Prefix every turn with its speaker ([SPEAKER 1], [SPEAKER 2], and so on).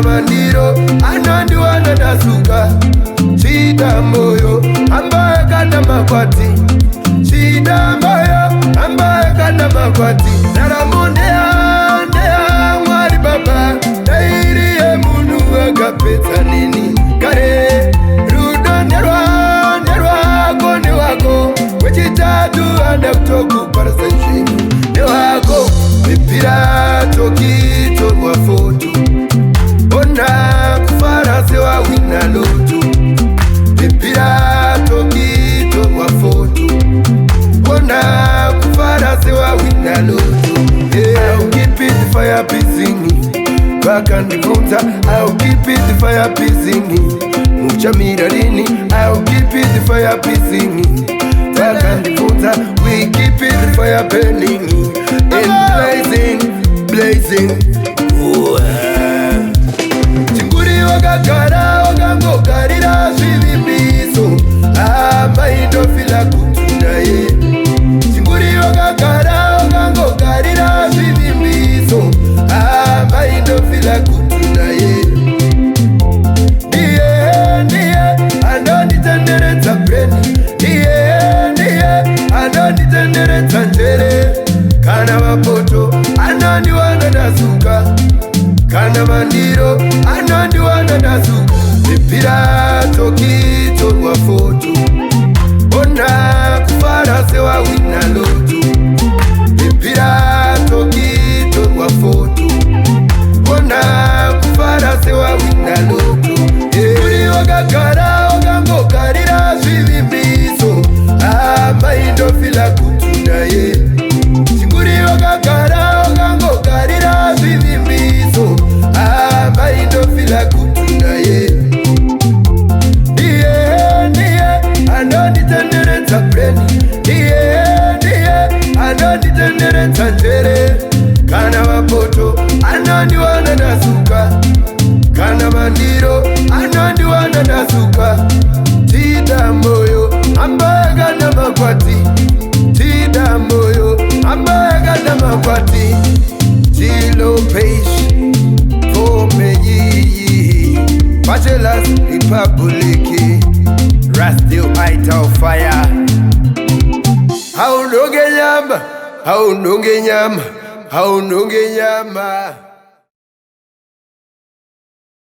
[SPEAKER 1] kana mandiro anondiwana ndasuka. Shida moyo ambaye kana makwati, shida moyo ambaye kana makwati. Naramondea ndea mwari baba dairiye mundu akapetsa nini kare rudo nderwa kone wako wechitatu anda kutokuparasa nshingu newako mipira tokitorwa foto ona kufarase wa wina loto mipira tokitorwa foto ona kufarase wa wina loto. I'll keep it the fire singing vakandifunza. I'll keep it the fire singing mucha mirarini. I'll keep it the fire singing vakandifunza. We keep it the fire burning and blazing. Chinguri wakagara wakangogarira zvivimbiso amaindofila kutunaye. Chinguri wakagara wakangogarira zvivimbiso amaindofila kutunaye. Ndiye anonditenderedza breni, ndiye anonditenderedza njere. Kana mapoto anondiwana ndasuka, kana mandiro anondiwana ndasuka. Mipira tokitorwa foto ona kufarase wa wina loto. Mipira tokitorwa foto ona kufarase wa wina loto. Uri wakagara wakangogarira zvivimbiso amaindofila kutunaye. Chinguri wakagara wakangogarira zvivimbiso amaindofila kutunaye. Ndiye anonditenderedza breni, ndiye anonditenderedza njere. Kana mapoto anondiwana ndasuka, kana mandiro anondiwana ndasuka. Shida moyo ambaye kana makwati, shida moyo ambaye kana makwati. Chilo page komeyi Bachelors Republic Rastil Aita Fire. Haunonge nyama, haunonge nyama, haunonge nyama.